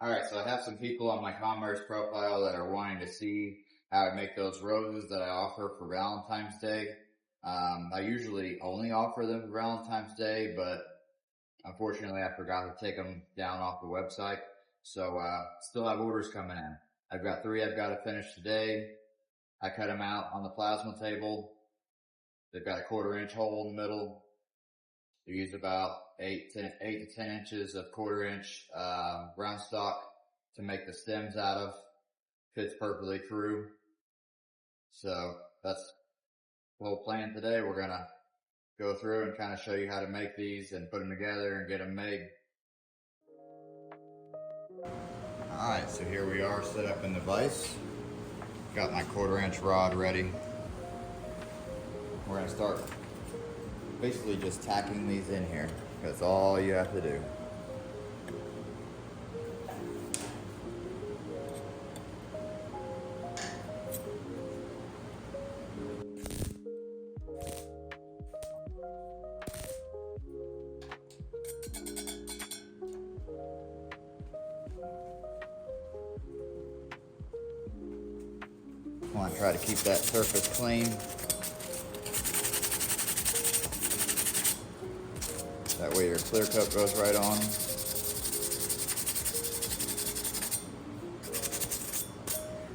Alright, so I have some people on my commerce profile that are wanting to see how I make those roses that I offer for Valentine's Day. I usually only offer them for Valentine's Day, but unfortunately I forgot to take them down off the website. So, still have orders coming in. I've got 3 I've got to finish today. I cut them out on the plasma table. They've got a 1/4 inch hole in the middle. You use about 8 to 10 inches of 1/4 inch, round stock to make the stems out of. Fits perfectly through. So that's the whole plan today. We're gonna go through and kind of show you how to make these and put them together and get them made. Alright, so here we are set up in the vise. Got my 1/4 inch rod ready. We're gonna start basically just tacking these in here. That's all you have to do. I want to try to keep that surface clean. That way your clear coat goes right on.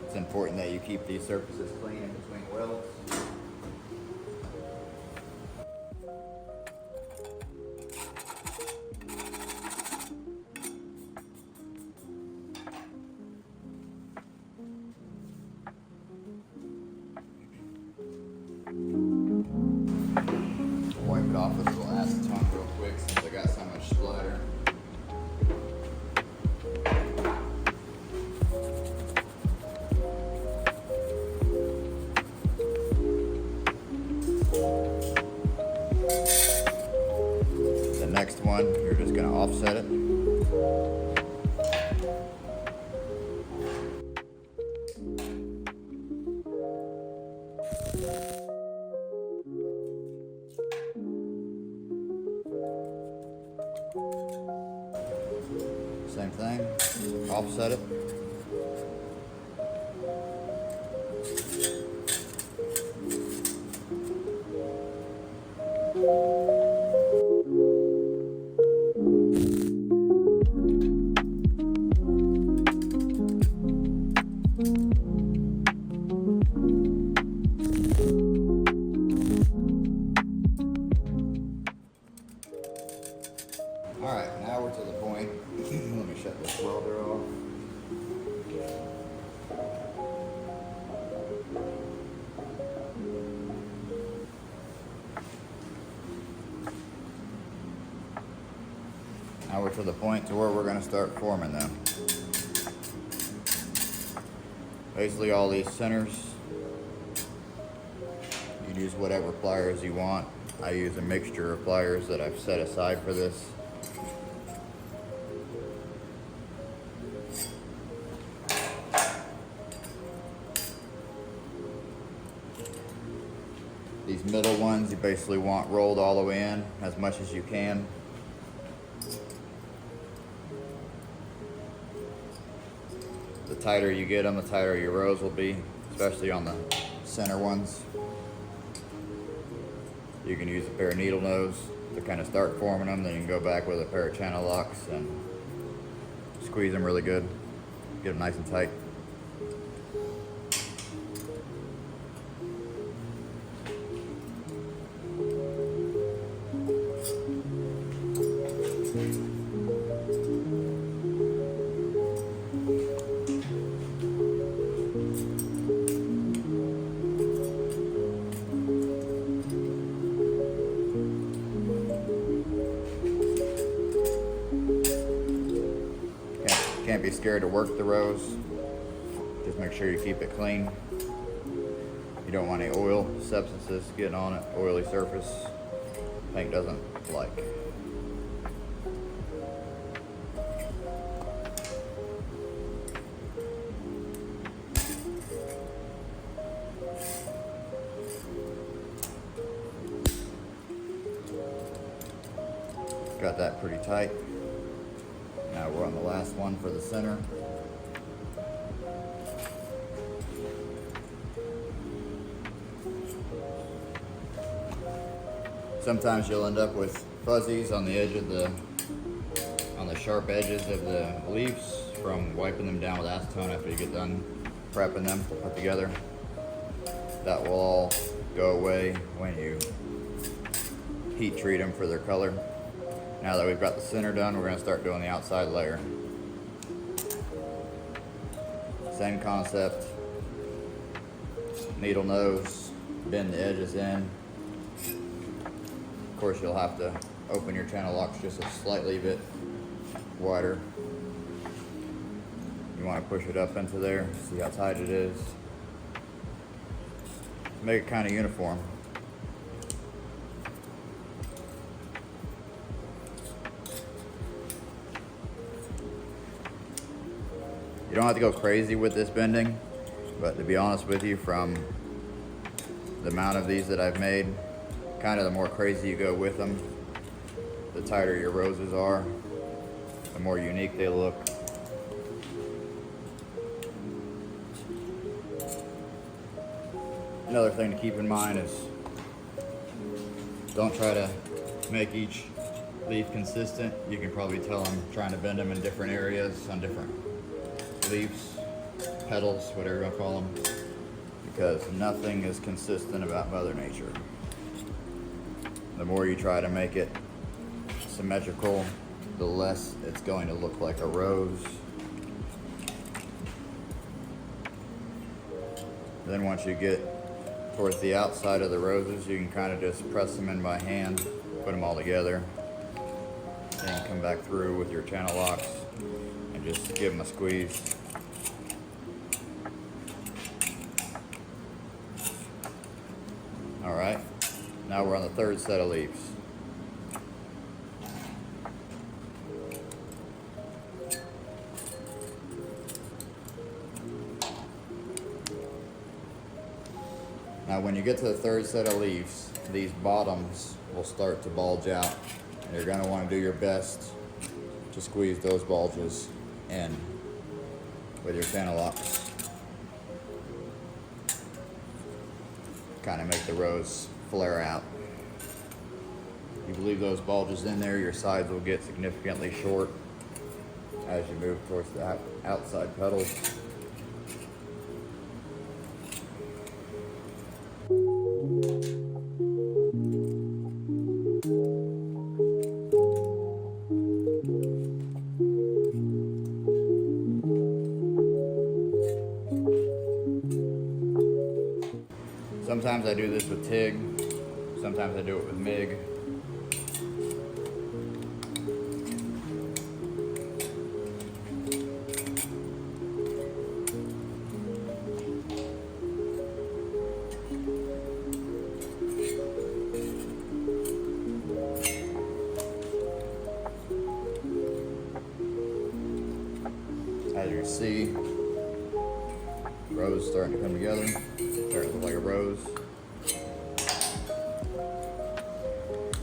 It's important that you keep these surfaces clean in between welds. Wipe it off with a little acetone real quick since I got so much splatter. The next one, you're just going to offset it. Same thing, offset it. Alright, now we're to the point. Let me shut this welder off. Now we're to the point to where we're going to start forming them. Basically all these centers, you can use whatever pliers you want. I use a mixture of pliers that I've set aside for this. These middle ones you basically want rolled all the way in as much as you can. The tighter you get them, the tighter your rows will be, especially on the center ones. You can use a pair of needle nose to kind of start forming them, then you can go back with a pair of channel locks and squeeze them really good, get them nice and tight. Can't be scared to work the rows. Just make sure you keep it clean. You don't want any oil substances getting on it, oily surface. Paint doesn't like. Got that pretty tight. Now we're on the last one for the center. Sometimes you'll end up with fuzzies on the edge of on the sharp edges of the leaves from wiping them down with acetone after you get done prepping them to put together. That will all go away when you heat treat them for their color. Now that we've got the center done, we're going to start doing the outside layer. Same concept. Needle nose, bend the edges in. Of course, you'll have to open your channel locks just a slightly bit wider. You want to push it up into there, see how tight it is. Make it kind of uniform. You don't have to go crazy with this bending, but to be honest with you, from the amount of these that I've made, kind of the more crazy you go with them, the tighter your roses are, the more unique they look. Another thing to keep in mind is don't try to make each leaf consistent. You can probably tell I'm trying to bend them in different areas on different leaves, petals, whatever you want to call them, because nothing is consistent about Mother Nature. The more you try to make it symmetrical, the less it's going to look like a rose. Then once you get towards the outside of the roses, you can kind of just press them in by hand, put them all together, and come back through with your channel locks and just give them a squeeze. All right, now we're on the third set of leaves. Now when you get to the third set of leaves, these bottoms will start to bulge out, and you're going to want to do your best to squeeze those bulges in with your channel locks. Kind of make the rose flare out. If you leave those bulges in there, your sides will get significantly short as you move towards the outside petals. Sometimes I do this with TIG, sometimes I do it with MIG. As you can see, rose starting to come together, starting to look like a rose.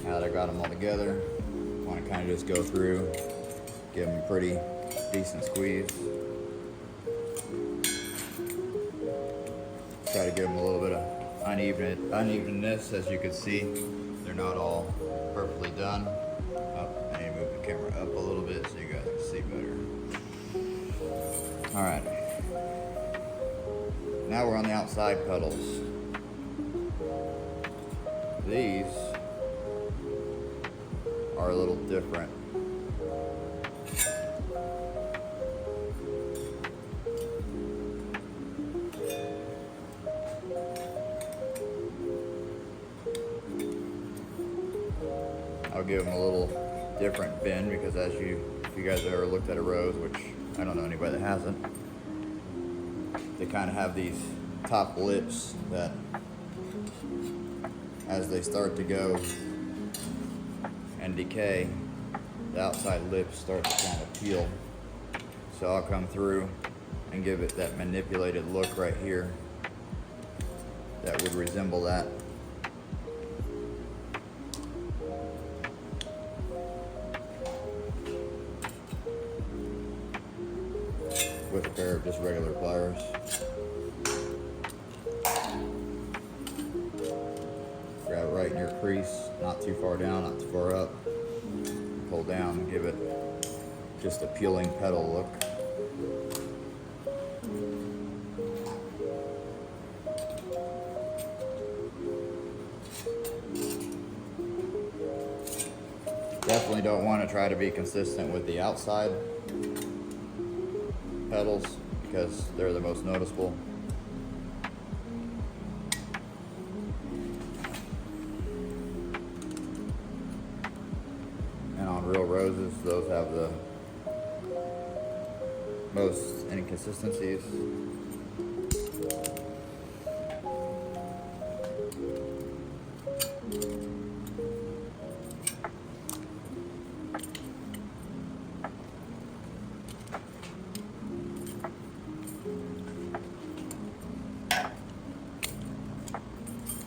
Now that I got them all together, I want to kind of just go through, give them a pretty decent squeeze. Try to give them a little bit of unevenness. As you can see, they're not all perfectly done. Oh, I need to move the camera up a little bit so you guys can see better. All right, now we're on the outside petals. These are a little different. I'll give them a little different bend because if you guys have ever looked at a rose, which I don't know anybody that hasn't, they kind of have these top lips that as they start to go and decay, the outside lips start to kind of peel. So I'll come through and give it that manipulated look right here that would resemble that. with a pair of just regular pliers. Grab it right in your crease, not too far down, not too far up. Pull down and give it just a peeling petal look. Definitely don't want to try to be consistent with the outside petals because they're the most noticeable. And on real roses, those have the most inconsistencies.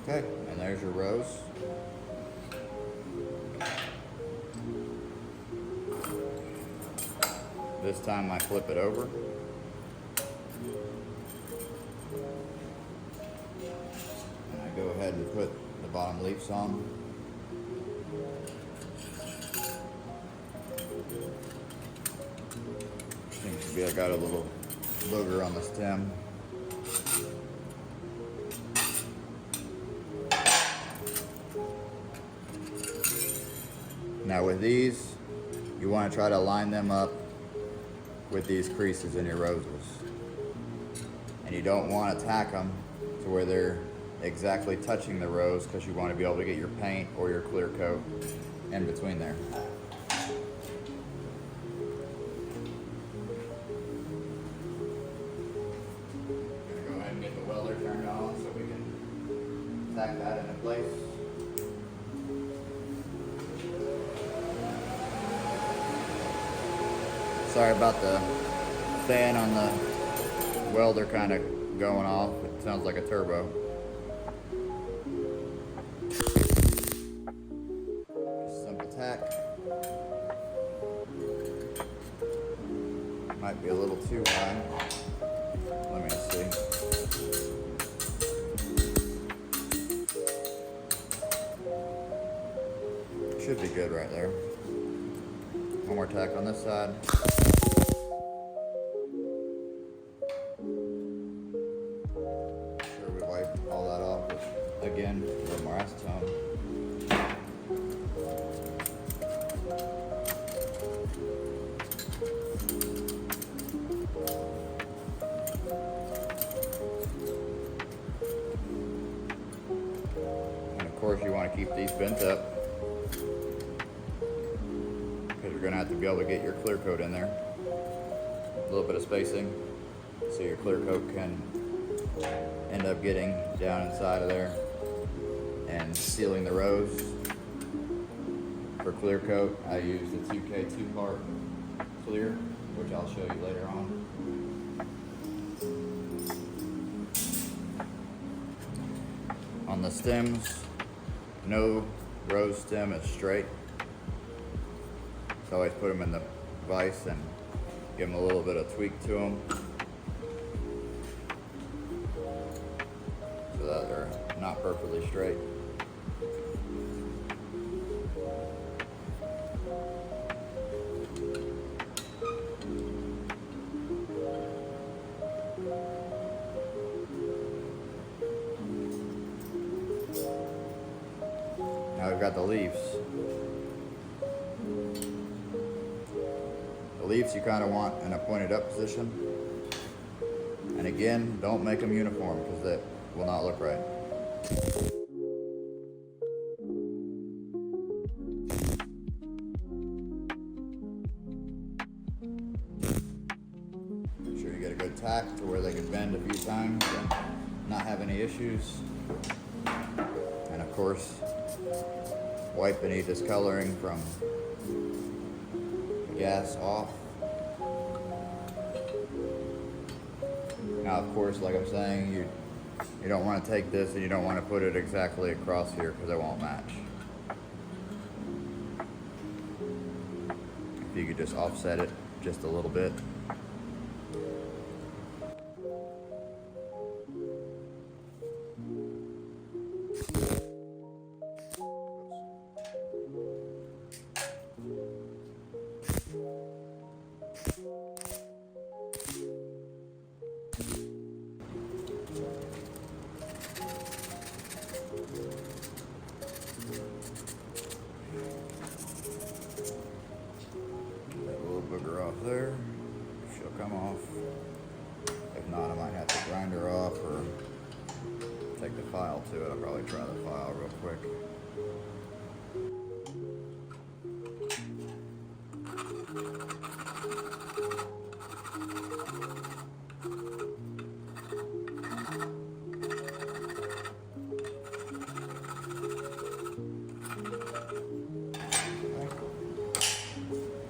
Okay, and there's your rose. This time I flip it over. And I go ahead and put the bottom leaves on. Seems to be I got a little booger on the stem. Now with these, you want to try to line them up with these creases in your roses. And you don't want to tack them to where they're exactly touching the rose because you want to be able to get your paint or your clear coat in between there. I'm going to go ahead and get the welder turned on so we can tack that into place. Sorry about the fan on the welder kind of going off. It sounds like a turbo. Simple tack. Might be a little too high. Let me see. Should be good right there. One more tack on this side. Sure we wipe all that off with, again, a little more acetone. And of course you want to keep these bent up, because you're going to have to be able to get your clear coat in there. A little bit of spacing so your clear coat can end up getting down inside of there and sealing the rose. For clear coat, I use the 2K 2-part clear, which I'll show you later on. On the stems, no rose stem is straight. So I always put them in the vise and give them a little bit of tweak to them so that they're not perfectly straight. Now we've got the leaves. The leaves you kind of want in a pointed up position. And again, don't make them uniform because that will not look right. Make sure you get a good tack to where they can bend a few times and not have any issues. And of course, wipe any discoloring from the gas off. Now, of course, like I'm saying, you don't want to take this and you don't want to put it exactly across here because it won't match. If you could just offset it just a little bit. off there. She'll come off. If not, I might have to grind her off or take the file to it. I'll probably try the file real quick.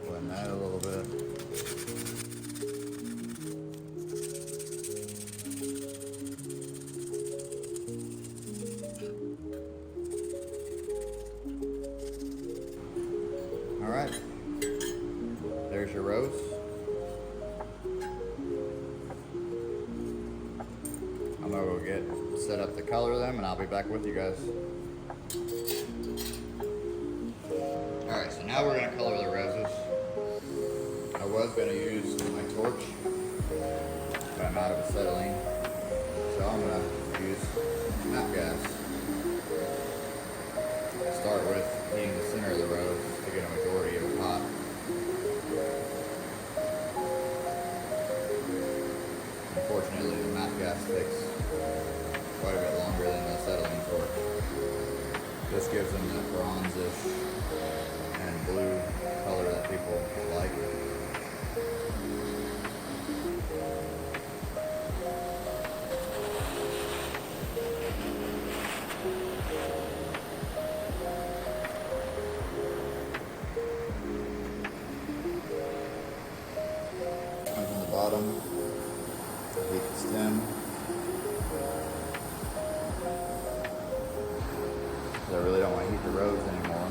Blend that a little bit. All right, there's your rose. I'm gonna go set up the color of them and I'll be back with you guys. All right, so now we're gonna color the roses. I was gonna use my torch, but I'm out of acetylene. So I'm gonna use MAPP gas. Start with heating the center of the rose to get a majority of it hot. Unfortunately, the MAPP gas takes quite a bit longer than the acetylene torch. This gives them that bronzish and blue color that people like. Come from the bottom, heat the stem. I really don't want to heat the rose anymore.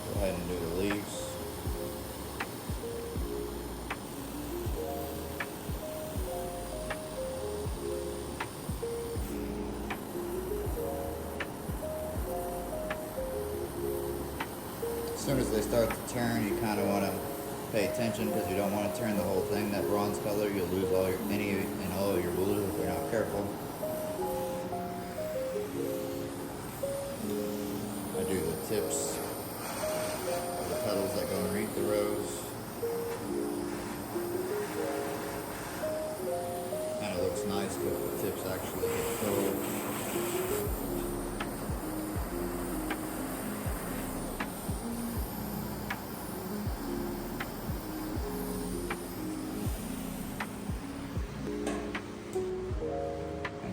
Go ahead and do the leaves. As soon as they start to turn, you kind of want to pay attention because you don't want to turn the whole thing that bronze color. You'll lose all any and all of your blue if you're not careful. I do the tips of the petals that go underneath the rose. Kind of looks nice, but the tips actually get filled.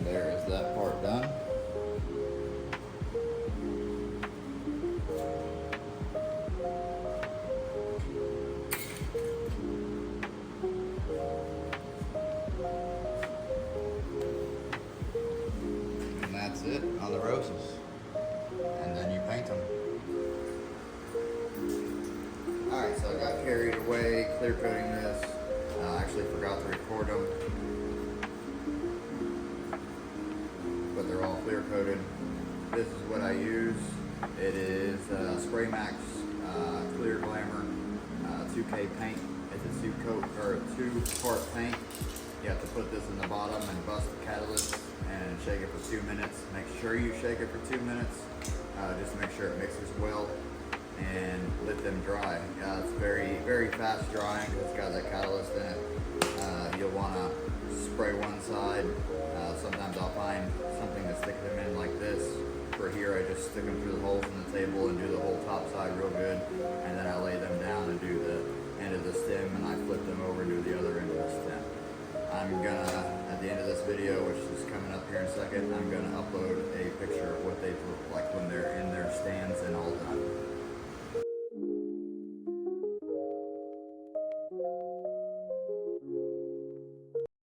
There is that part done. And that's it on the roses. And then you paint them. Alright, so I got carried away clear coating this. I actually forgot to record them. But they're all clear coated. This is what I use. It is Spray Max Clear Glamour 2K paint. It's a two-part paint. You have to put this in the bottom and bust the catalyst and shake it for 2 minutes. Make sure you shake it for 2 minutes. Just to make sure it mixes well and let them dry. It's very, very fast drying because it's got that catalyst in it. You'll want to spray one side. Sometimes I'll find something to stick them in like this. For here, I just stick them through the holes in the table and do the whole top